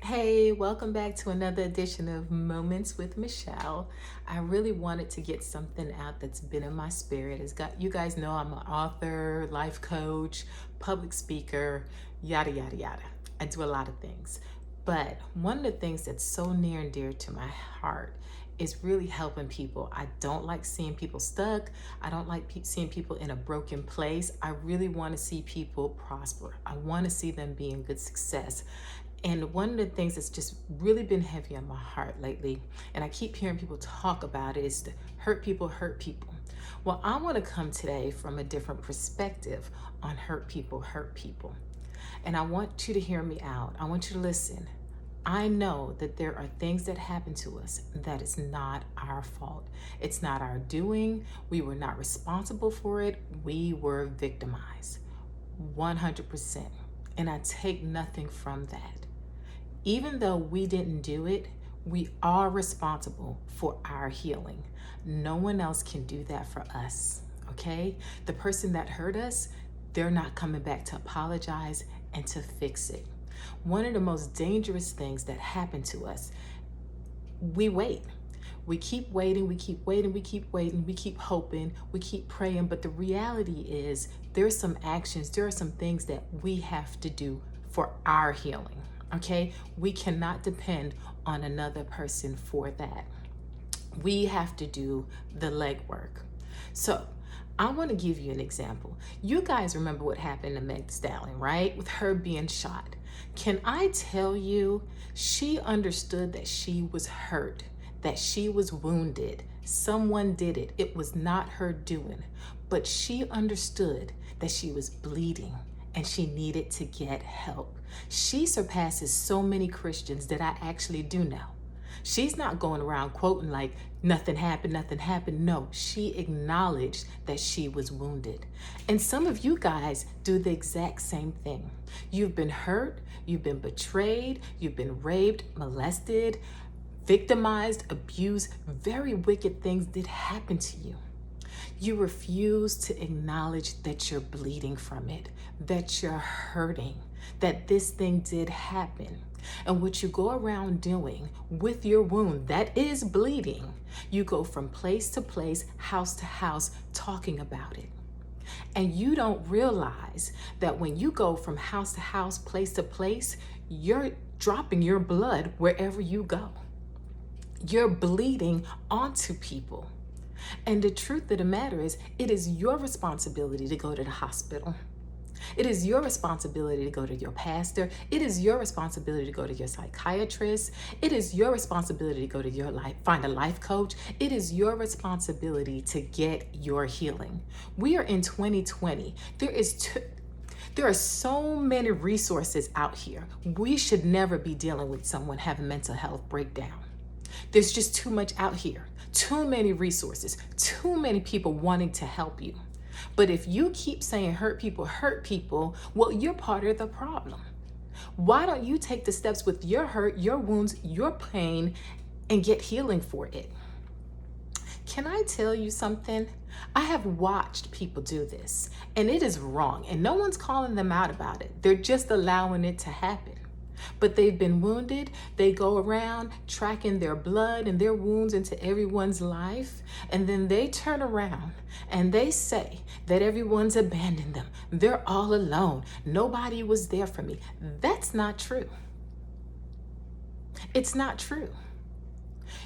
Hey, welcome back to another edition of Moments with Michelle. I really wanted to get something out that's been in my spirit. You guys know I'm an author, life coach, public speaker, yada yada yada. I do a lot of things. But one of the things that's so near and dear to my heart is really helping people. I don't like seeing people stuck. I don't like seeing people in a broken place. I really want to see people prosper. I want to see them be in good success. And one of the things that's just really been heavy on my heart lately, and I keep hearing people talk about it, is to hurt people, hurt people. Well, I want to come today from a different perspective on hurt people, hurt people. And I want you to hear me out. I want you to listen. I know that there are things that happen to us that is not our fault. It's not our doing. We were not responsible for it. We were victimized 100%. And I take nothing from that. Even though we didn't do it, we are responsible for our healing. No one else can do that for us, okay? The person that hurt us, they're not coming back to apologize and to fix it. One of the most dangerous things that happen to us, we wait. We keep waiting, we keep waiting, we keep waiting, we keep hoping, we keep praying, but the reality is there's some actions, there are some things that we have to do for our healing. Okay, we cannot depend on another person for that. We have to do the legwork. So I want to give you an example. You guys remember what happened to Meg Thee Stallion, right? With her being shot. Can I tell you, she understood that she was hurt, that she was wounded. Someone did it. It was not her doing, but she understood that she was bleeding and she needed to get help. She surpasses so many Christians that I actually do know. She's not going around quoting like, nothing happened, nothing happened. No, she acknowledged that she was wounded. And some of you guys do the exact same thing. You've been hurt, you've been betrayed, you've been raped, molested, victimized, abused. Very wicked things did happen to you. You refuse to acknowledge that you're bleeding from it, that you're hurting, that this thing did happen. And what you go around doing with your wound that is bleeding, you go from place to place, house to house, talking about it. And you don't realize that when you go from house to house, place to place, you're dropping your blood wherever you go. You're bleeding onto people. And the truth of the matter is, it is your responsibility to go to the hospital. It is your responsibility to go to your pastor. It is your responsibility to go to your psychiatrist. It is your responsibility to go to your life, find a life coach. It is your responsibility to get your healing. We are in 2020. There are so many resources out here. We should never be dealing with someone having mental health breakdown. There's just too much out here, too many resources, too many people wanting to help you. But if you keep saying hurt people, well, you're part of the problem. Why don't you take the steps with your hurt, your wounds, your pain, and get healing for it? Can I tell you something? I have watched people do this, and it is wrong, and no one's calling them out about it. They're just allowing it to happen. But they've been wounded. They go around tracking their blood and their wounds into everyone's life. And then they turn around and they say that everyone's abandoned them. They're all alone. Nobody was there for me. That's not true. It's not true.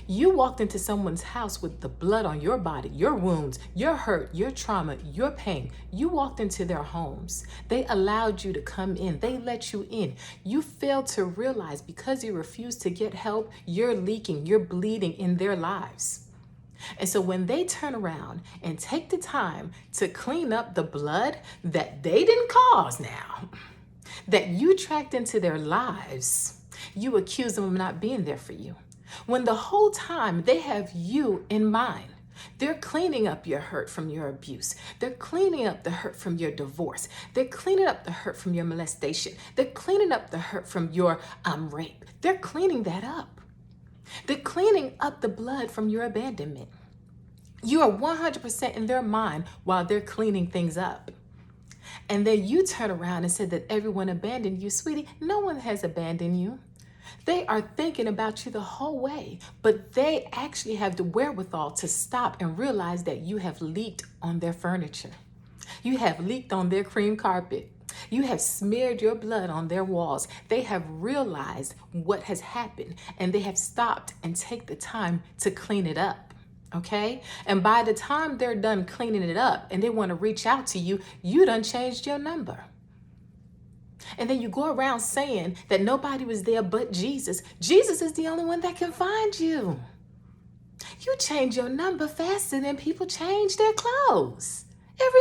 You walked into someone's house with the blood on your body, your wounds, your hurt, your trauma, your pain. You walked into their homes. They allowed you to come in. They let you in. You failed to realize because you refused to get help, you're leaking, you're bleeding in their lives. And so when they turn around and take the time to clean up the blood that they didn't cause now, that you tracked into their lives, you accuse them of not being there for you. When the whole time they have you in mind. They're cleaning up your hurt from your abuse. They're cleaning up the hurt from your divorce. They're cleaning up the hurt from your molestation. They're cleaning up the hurt from your rape. They're cleaning that up. They're cleaning up the blood from your abandonment. You are 100% in their mind while they're cleaning things up. And then you turn around and said that everyone abandoned you. Sweetie, no one has abandoned you. They are thinking about you the whole way, but they actually have the wherewithal to stop and realize that you have leaked on their furniture. You have leaked on their cream carpet. You have smeared your blood on their walls. They have realized what has happened and they have stopped and take the time to clean it up. Okay? And by the time they're done cleaning it up and they want to reach out to you, you done changed your number. And then you go around saying that nobody was there but Jesus. Jesus is the only one that can find you. You change your number faster than people change their clothes. Every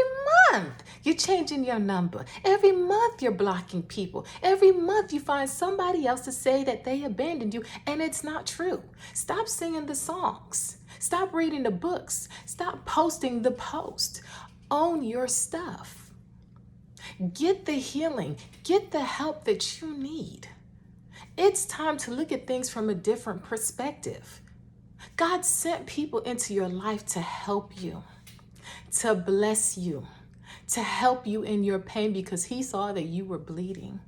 month, you're changing your number. Every month, you're blocking people. Every month, you find somebody else to say that they abandoned you, and it's not true. Stop singing the songs. Stop reading the books. Stop posting the post. Own your stuff. Get the healing. Get the help that you need. It's time to look at things from a different perspective. God sent people into your life to help you, to bless you, to help you in your pain because he saw that you were bleeding.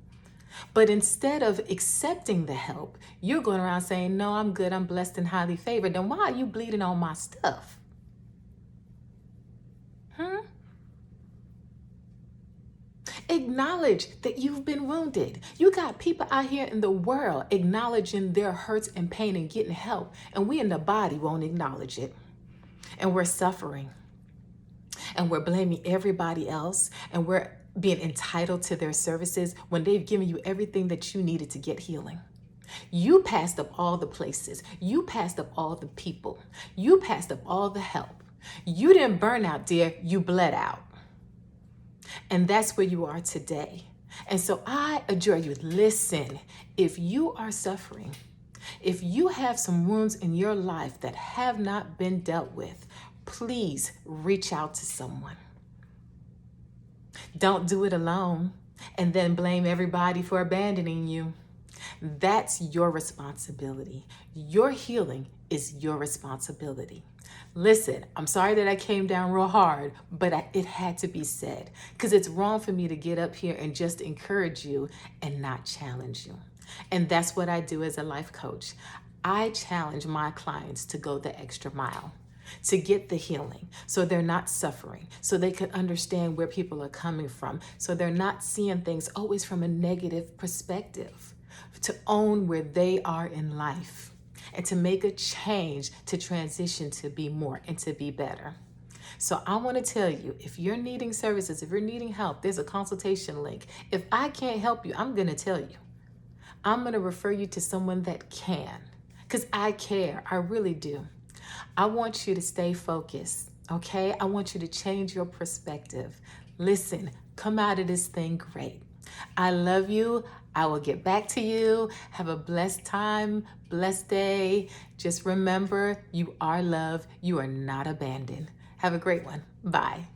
But instead of accepting the help, you're going around saying, no, I'm good, I'm blessed and highly favored. Then why are you bleeding on my stuff? Acknowledge that you've been wounded. You got people out here in the world acknowledging their hurts and pain and getting help. And we in the body won't acknowledge it. And we're suffering. And we're blaming everybody else. And we're being entitled to their services when they've given you everything that you needed to get healing. You passed up all the places. You passed up all the people. You passed up all the help. You didn't burn out, dear. You bled out. And that's where you are today. And so I adjure you, listen, if you are suffering, if you have some wounds in your life that have not been dealt with, please reach out to someone. Don't do it alone and then blame everybody for abandoning you. That's your responsibility. Your healing is your responsibility. Listen, I'm sorry that I came down real hard, but it had to be said because it's wrong for me to get up here and just encourage you and not challenge you. And that's what I do as a life coach. I challenge my clients to go the extra mile, to get the healing so they're not suffering, so they can understand where people are coming from, so they're not seeing things always from a negative perspective, to own where they are in life and to make a change to transition to be more and to be better. So I want to tell you, if you're needing services, if you're needing help, there's a consultation link. If I can't help you, I'm going to tell you. I'm going to refer you to someone that can because I care. I really do. I want you to stay focused, okay? I want you to change your perspective. Listen, come out of this thing great. I love you. I will get back to you. Have a blessed time, blessed day. Just remember, you are loved. You are not abandoned. Have a great one. Bye.